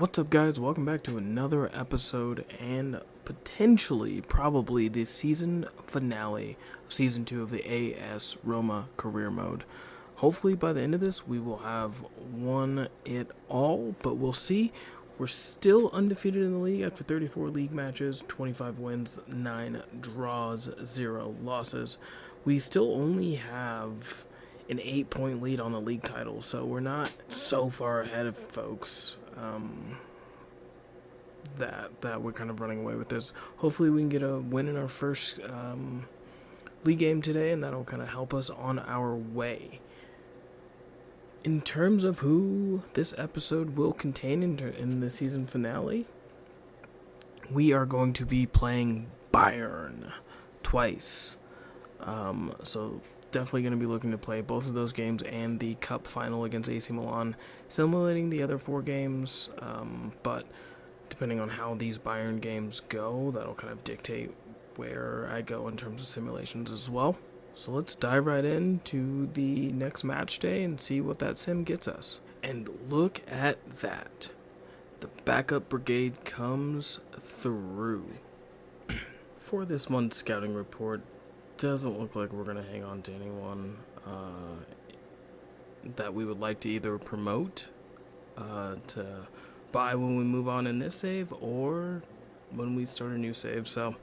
What's up, guys? Welcome back to another episode and potentially, probably the season finale of season 2 of the AS Roma career mode. Hopefully by the end of this we will have won it all, but we'll see. We're still undefeated in the league after 34 league matches, 25 wins, 9 draws, 0 losses. We still only have an 8-point lead on the league title, so we're not so far ahead of folks that we're kind of running away with this. Hopefully we can get a win in our first league game today, and that'll kind of help us on our way. In terms of who this episode will contain in the season finale, we are going to be playing Bayern twice. So definitely going to be looking to play both of those games and the cup final against AC Milan, simulating the other 4 games, but depending on how these Bayern games go, that'll kind of dictate where I go in terms of simulations as well. So let's dive right into the next match day and see what that sim gets us. And look at that. The backup brigade comes through. For this month's scouting report, doesn't look like we're going to hang on to anyone that we would like to either promote to buy when we move on in this save or when we start a new save, so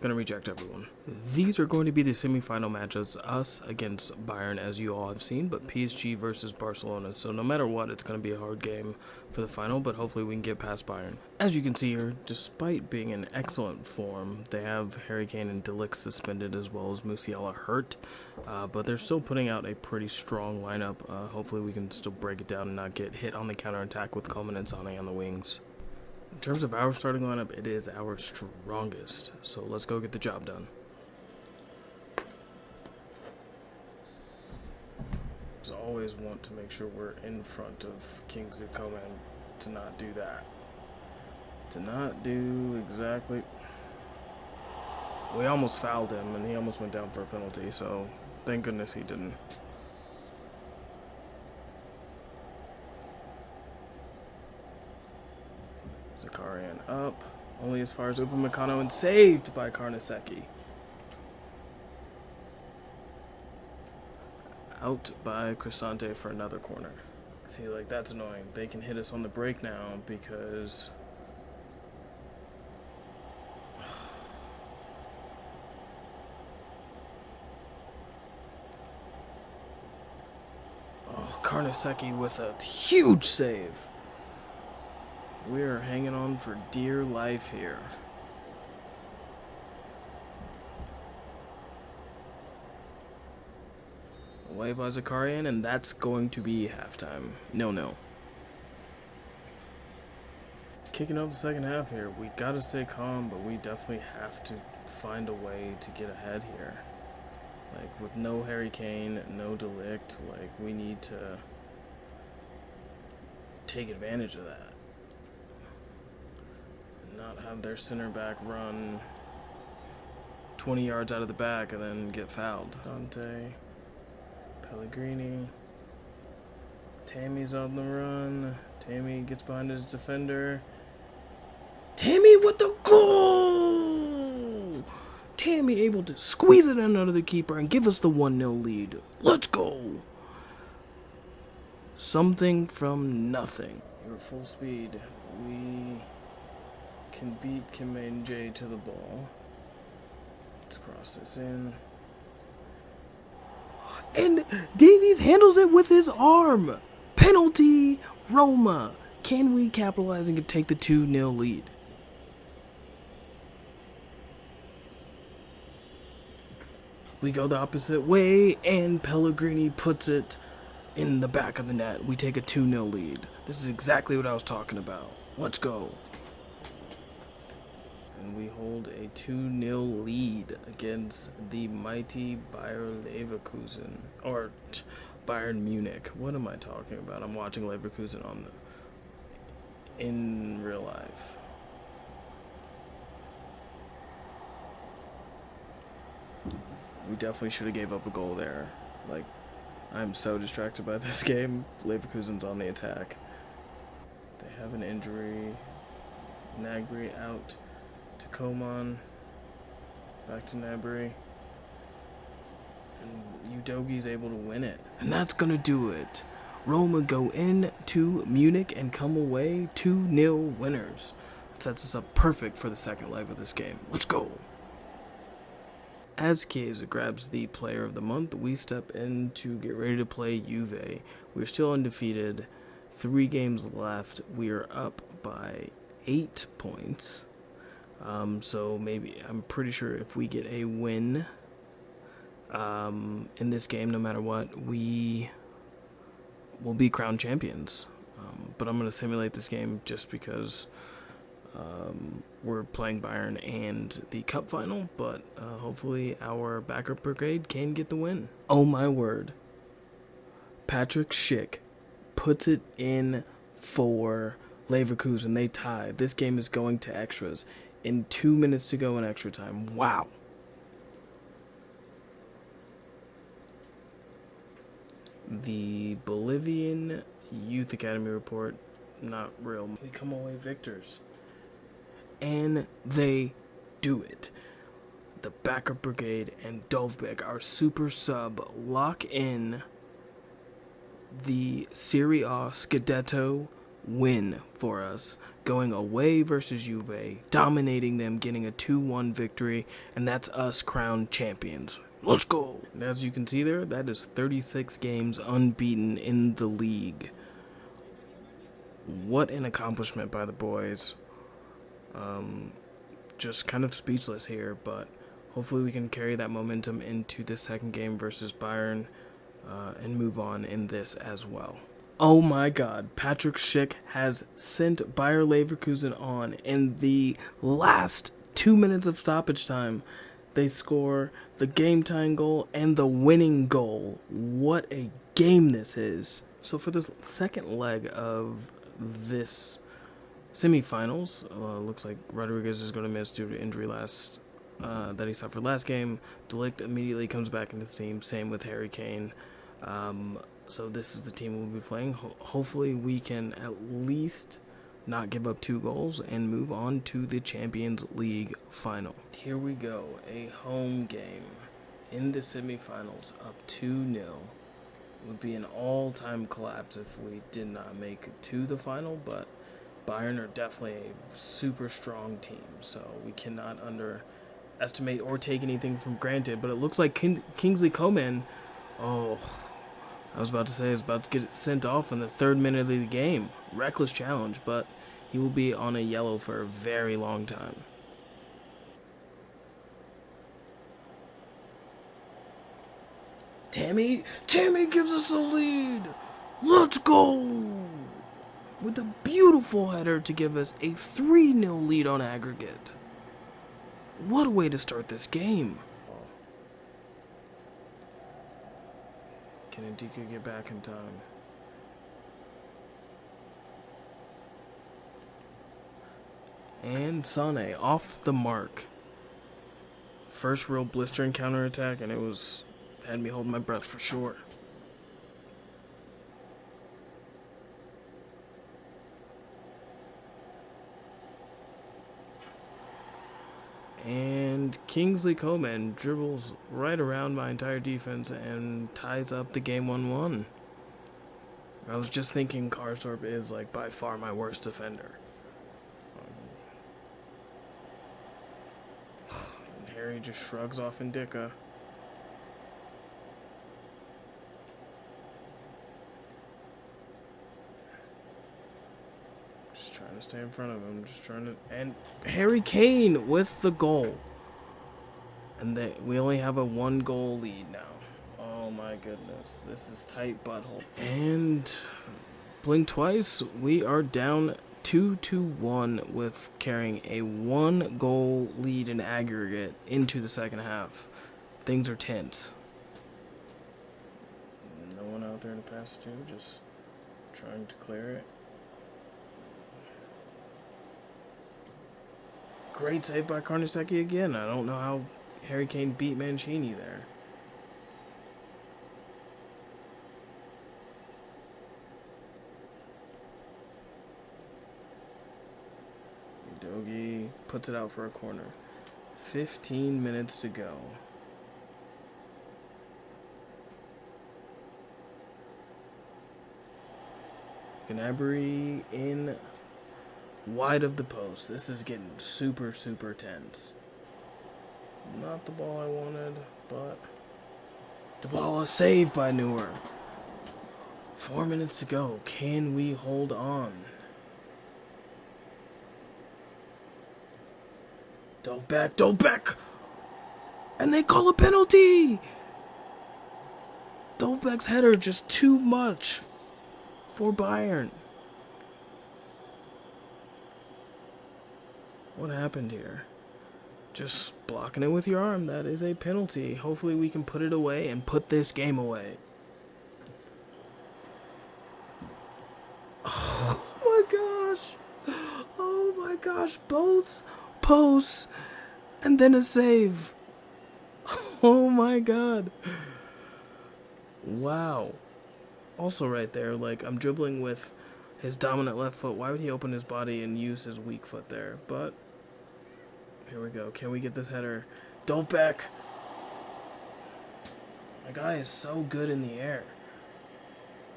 gonna reject everyone. These are going to be the semi-final matchups, us against Bayern, as you all have seen, but PSG versus Barcelona. So no matter what, it's going to be a hard game for the final, but hopefully we can get past Bayern. As you can see here, despite being in excellent form, they have Harry Kane and De Ligt suspended as well as Musiala hurt, but they're still putting out a pretty strong lineup. Hopefully we can still break it down and not get hit on the counterattack with Coleman and Sané on the wings. In terms of our starting lineup, it is our strongest, so let's go get the job done. As always, want to make sure we're in front of Kingsley Coman to not do that. To not do exactly... We almost fouled him, and he almost went down for a penalty, so thank goodness he didn't. Zakarian up, only as far as Upamecano, and saved by Karnaseki. Out by Cristante for another corner. See, like, that's annoying. They can hit us on the break now because... Oh, Karnaseki with a huge save. We are hanging on for dear life here. Away by Zakarian, and that's going to be halftime. No. Kicking up the second half here. We gotta stay calm, but we definitely have to find a way to get ahead here. Like, with no Harry Kane, no De Ligt, like, we need to take advantage of that. Not have their center back run 20 yards out of the back and then get fouled. Dante, Pellegrini, Tammy's on the run. Tammy gets behind his defender. Tammy with the goal! Tammy able to squeeze it in under the keeper and give us the 1-0 lead. Let's go! Something from nothing. We're full speed. We can beat Kim Min-jae to the ball. Let's cross this in. And Davies handles it with his arm. Penalty, Roma. Can we capitalize and take the 2-0 lead? We go the opposite way, and Pellegrini puts it in the back of the net. We take a 2-0 lead. This is exactly what I was talking about. Let's go. And we hold a 2-0 lead against the mighty Bayer Leverkusen, or Bayern Munich. What am I talking about? I'm watching Leverkusen in real life. We definitely should have gave up a goal there. Like, I'm so distracted by this game. Leverkusen's on the attack. They have an injury. Nagbury out to Coman. Back to Nagbury. And Udogi's able to win it. And that's going to do it. Roma go in to Munich and come away 2-0 winners. That sets us up perfect for the second leg of this game. Let's go. As Chiesa grabs the player of the month, we step in to get ready to play Juve. We're still undefeated. 3 games left. We are up by 8 points. So maybe, I'm pretty sure if we get a win in this game, no matter what, we will be crowned champions. But I'm going to simulate this game just because we're playing Bayern and the cup final, but hopefully our backup brigade can get the win. Oh my word. Patrick Schick puts it in for Leverkusen. They tie. This game is going to extras. In 2 minutes to go in extra time. Wow. The Bolivian Youth Academy report, not real. We come away victors. And they do it. The backup brigade and Dovbek, our super sub, lock in the Serie A Scudetto win for us, going away versus Juve, dominating them, getting a 2-1 victory, and that's us crowned champions. Let's go! And as you can see there, that is 36 games unbeaten in the league. What an accomplishment by the boys. Just kind of speechless here, but hopefully we can carry that momentum into the second game versus Bayern and move on in this as well. Oh my god, Patrick Schick has sent Bayer Leverkusen on in the last 2 minutes of stoppage time. They score the game-tying goal and the winning goal. What a game this is. So for this second leg of this semifinals, looks like Rodriguez is going to miss due to injury that he suffered last game. De Ligt immediately comes back into the team, same with Harry Kane. So this is the team we'll be playing. Hopefully we can at least not give up 2 goals and move on to the Champions League final. Here we go, a home game in the semifinals, up 2-0. It would be an all-time collapse if we did not make it to the final, but Bayern are definitely a super strong team, so we cannot underestimate or take anything for granted. But it looks like Kingsley Coman, I was about to say, is about to get sent off in the 3rd minute of the game. Reckless challenge, but he will be on a yellow for a very long time. Tammy gives us a lead. Let's go! With a beautiful header to give us a 3-0 lead on aggregate. What a way to start this game. Can Ndika get back in time? And Sane off the mark. First real blistering counterattack, and it had me holding my breath for sure. And Kingsley Coman dribbles right around my entire defense and ties up the game 1-1. I was just thinking Karsdorp is by far my worst defender. And Harry just shrugs off Ndika. Trying to stay in front of him, and Harry Kane with the goal. And we only have a 1-goal lead now. Oh my goodness, this is tight butthole. And blink twice, we are down 2-1 with carrying a 1-goal lead in aggregate into the second half. Things are tense. No one out there to pass it to, just trying to clear it. Great save by Karnaseki again. I don't know how Harry Kane beat Mancini there. puts it out for a corner. 15 minutes to go. Gnabry in wide of the post. This is getting super, super tense. Not the ball I wanted, but the ball is saved by Neuer. 4 minutes to go. Can we hold on? Dove back. And they call a penalty! Dovbeck's header just too much for Bayern. What happened here? Just blocking it with your arm. That is a penalty. Hopefully we can put it away and put this game away. Oh my gosh. Both posts and then a save. Oh my god. Wow. Also right there, like, I'm dribbling with his dominant left foot. Why would he open his body and use his weak foot there? But here we go. Can we get this header? Dove back. My guy is so good in the air.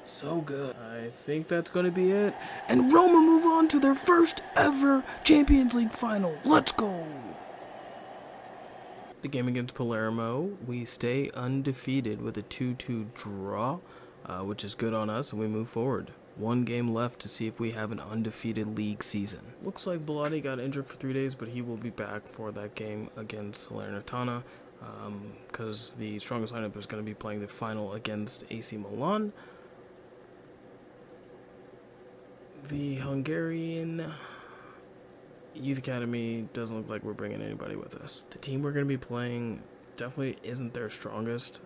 So good. I think that's going to be it. And Roma move on to their first ever Champions League final. Let's go. The game against Palermo, we stay undefeated with a 2-2 draw, which is good on us, and we move forward. One game left to see if we have an undefeated league season. Looks like Bellotti got injured for 3 days, but he will be back for that game against Salernitana, because the strongest lineup is going to be playing the final against AC Milan. The Hungarian Youth Academy doesn't look like we're bringing anybody with us. The team we're going to be playing definitely isn't their strongest,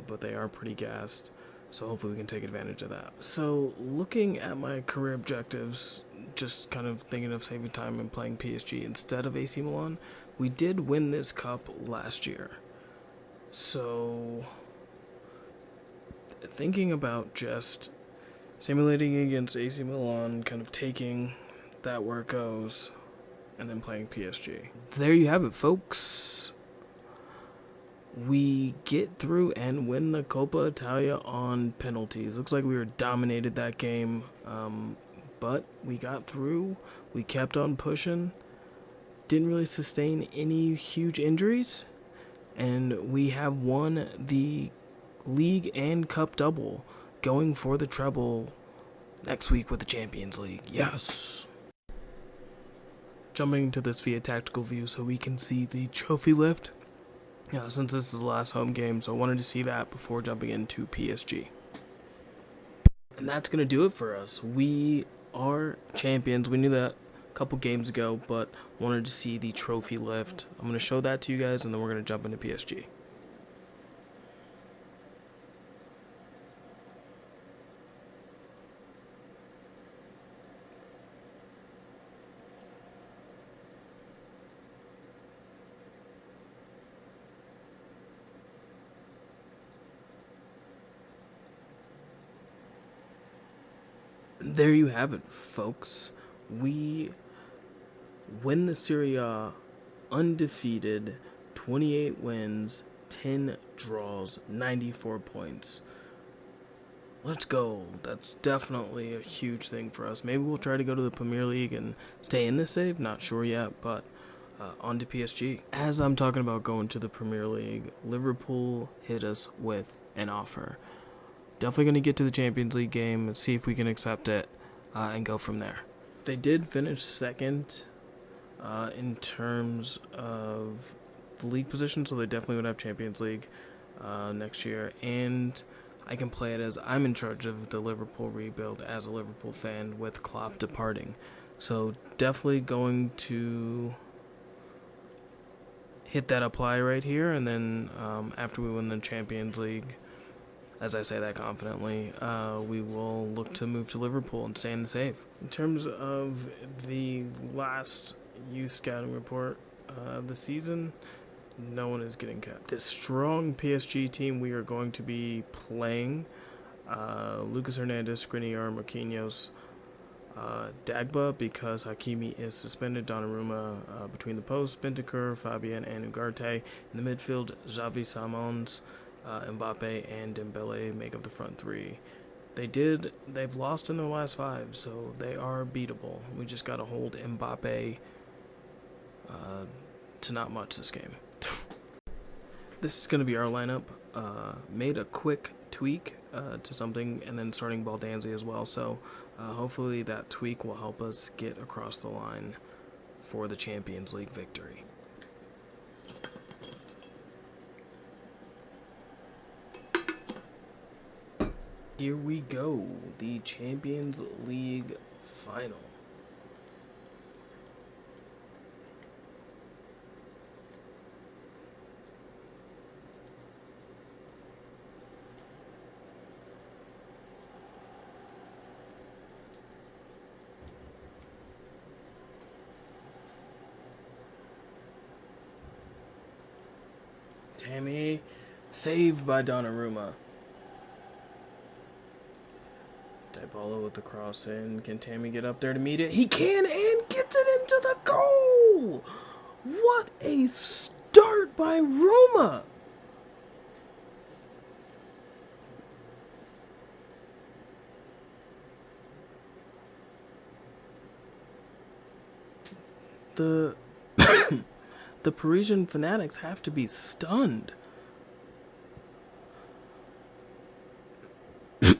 but they are pretty gassed, so hopefully we can take advantage of that. So looking at my career objectives, just kind of thinking of saving time and playing PSG instead of AC Milan, we did win this cup last year. So thinking about just simulating against AC Milan, kind of taking that where it goes, and then playing PSG. There you have it, folks. We get through and win the Coppa Italia on penalties. Looks like we were dominated that game, but we got through. We kept on pushing. Didn't really sustain any huge injuries, and we have won the league and cup double, going for the treble next week with the Champions League. Yes! Jumping into this via tactical view so we can see the trophy lift. Since this is the last home game, so I wanted to see that before jumping into PSG. And that's going to do it for us. We are champions. We knew that a couple games ago, but wanted to see the trophy lift. I'm going to show that to you guys, and then we're going to jump into PSG. There you have it, folks. We win the Serie A undefeated, 28 wins, 10 draws, 94 points. Let's go. That's definitely a huge thing for us. Maybe we'll try to go to the Premier League and stay in the save. Not sure yet, but on to PSG. As I'm talking about going to the Premier League, Liverpool hit us with an offer. Definitely going to get to the Champions League game and see if we can accept it and go from there. They did finish second in terms of the league position, so they definitely would have Champions League next year. And I can play it as I'm in charge of the Liverpool rebuild as a Liverpool fan with Klopp departing. So definitely going to hit that apply right here, and then after we win the Champions League, as I say that confidently, we will look to move to Liverpool and stay in the save. In terms of the last youth scouting report of the season, no one is getting kept. This strong PSG team we are going to be playing, Lucas Hernandez, Skriniar, Marquinhos, Dagba because Hakimi is suspended. Donnarumma between the posts. Bentancur, Fabian, and Ugarte. In the midfield, Xavi Simons, Mbappe, and Dembele make up the front three. They've lost in their last 5, so they are beatable. We just got to hold Mbappe to not much this game. This is going to be our lineup. Made a quick tweak to something, and then starting Baldanzi as well, so hopefully that tweak will help us get across the line for the Champions League victory. Here we go, the Champions League final. Tammy, saved by Donnarumma. Dybala with the cross in. Can Tammy get up there to meet it? He can, and gets it into the goal! What a start by Roma! The the Parisian fanatics have to be stunned. A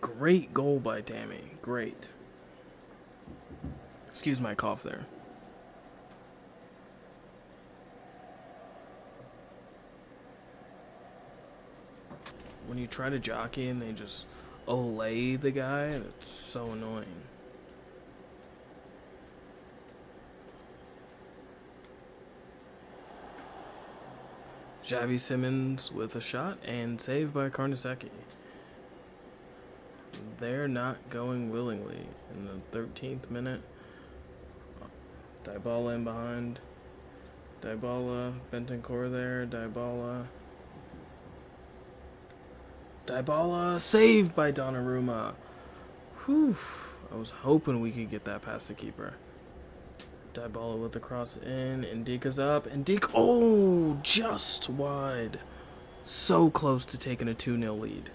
great goal by Tammy. Great. Excuse my cough there. When you try to jockey and they just olay the guy, it's so annoying. Xavi Simons with a shot and saved by Karnaseki. They're not going willingly in the 13th minute. Dybala in behind. Dybala, Bentancur there. Dybala saved by Donnarumma. Whew. I was hoping we could get that past the keeper. Dybala with the cross in. Ndika's up. Ndika, just wide. So close to taking a 2-0 lead.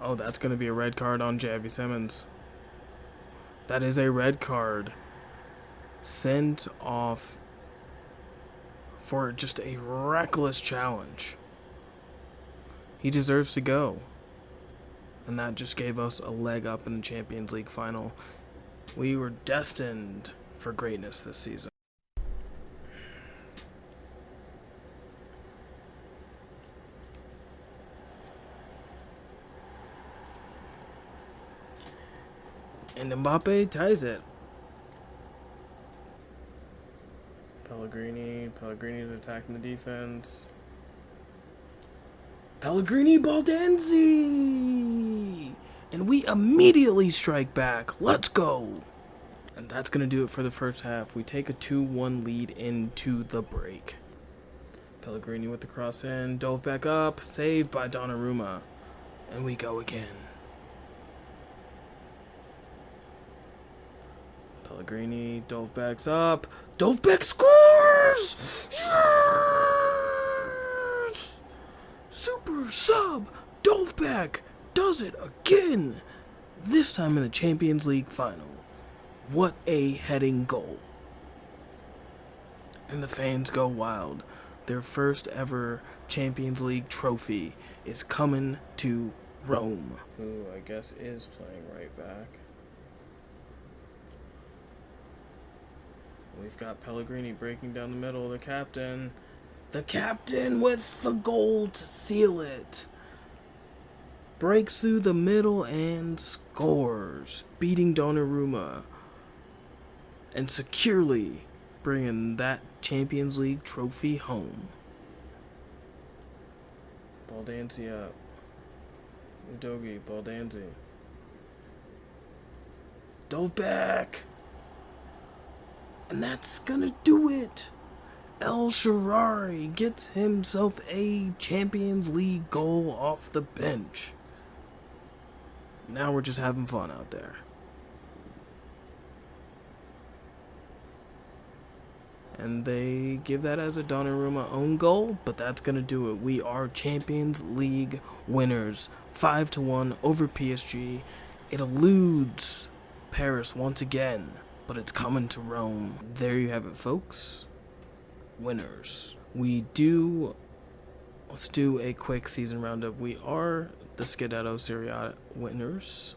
Oh, that's going to be a red card on Xavi Simons. That is a red card. Sent off for just a reckless challenge. He deserves to go. And that just gave us a leg up in the Champions League final. We were destined for greatness this season. And Mbappe ties it. Pellegrini's attacking the defense. Pellegrini, Baldanzi! And we immediately strike back. Let's go! And that's going to do it for the first half. We take a 2-1 lead into the break. Pellegrini with the cross in. Dove back up. Saved by Donnarumma. And we go again. Pellegrini, Dovebek's up. Dovebek scores! Yes! Super sub Dovebek does it again. This time in the Champions League final. What a heading goal. And the fans go wild. Their first ever Champions League trophy is coming to Rome. Who I guess is playing right back. We've got Pellegrini breaking down the middle. The captain with the goal to seal it. Breaks through the middle and scores, beating Donnarumma. And securely bringing that Champions League trophy home. Baldanzi up. Udogi, Baldanzi. Dove back. And that's gonna do it. El Shaarawy gets himself a Champions League goal off the bench. Now we're just having fun out there. And they give that as a Donnarumma own goal, but that's going to do it. We are Champions League winners. 5-1 over PSG. It eludes Paris once again, but it's coming to Rome. There you have it, folks. Winners. Let's do a quick season roundup. We are the Scudetto Serie A winners.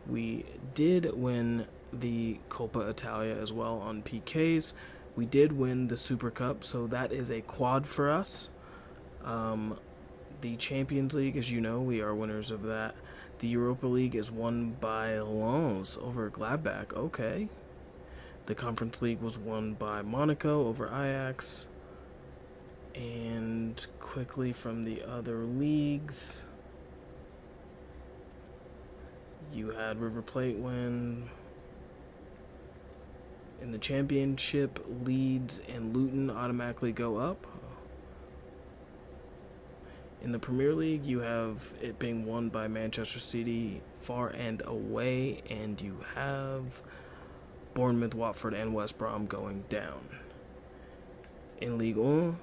We did win the Coppa Italia as well on PKs. We did win the Super Cup, so that is a quad for us. The Champions League, as you know, we are winners of that. The Europa League is won by Lens over Gladbach. Okay. The Conference League was won by Monaco over Ajax. And quickly from the other leagues, you had River Plate win. In the Championship, Leeds and Luton automatically go up. In the Premier League, you have it being won by Manchester City far and away, and you have Bournemouth, Watford, and West Brom going down. In Ligue 1,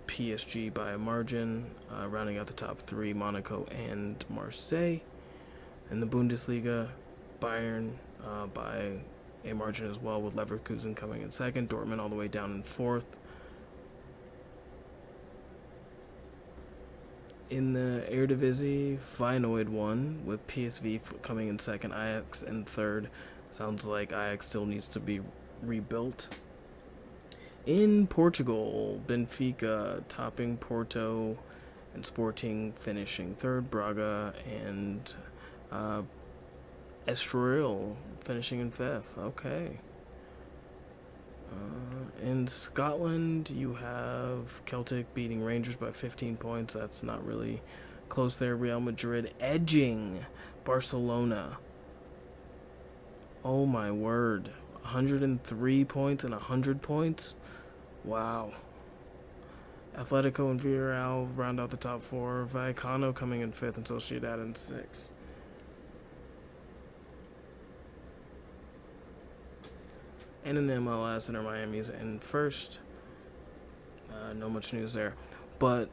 PSG by a margin, rounding out the top three, Monaco and Marseille. In the Bundesliga, Bayern by a margin as well, with Leverkusen coming in second, Dortmund all the way down in fourth. In the Eredivisie, Feyenoord won, with PSV coming in second, Ajax in third. Sounds like Ajax still needs to be rebuilt. In Portugal, Benfica topping Porto, and Sporting finishing third, Braga and Estoril finishing in fifth. Okay. In Scotland, you have Celtic beating Rangers by 15 points. That's not really close there. Real Madrid edging Barcelona. Oh my word. 103 points and 100 points? Wow. Atletico and Villarreal round out the top four. Vallecano coming in fifth and Sociedad in sixth. And in the MLS, Inter Miami's in first. No much news there. But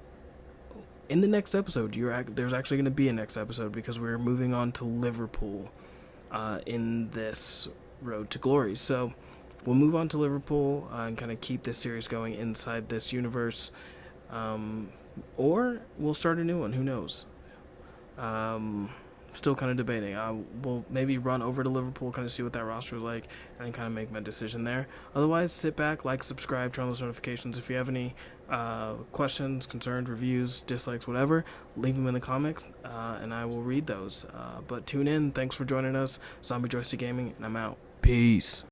in the next episode, there's actually going to be a next episode, because we're moving on to Liverpool in this road to glory. So we'll move on to Liverpool and kind of keep this series going inside this universe. Or we'll start a new one. Who knows? Still kind of debating. We'll maybe run over to Liverpool, kind of see what that roster is like, and then kind of make my decision there. Otherwise, sit back, like, subscribe, turn on those notifications. If you have any questions, concerns, reviews, dislikes, whatever, leave them in the comments, and I will read those. But tune in. Thanks for joining us. Zombie Joystick Gaming, and I'm out. Peace.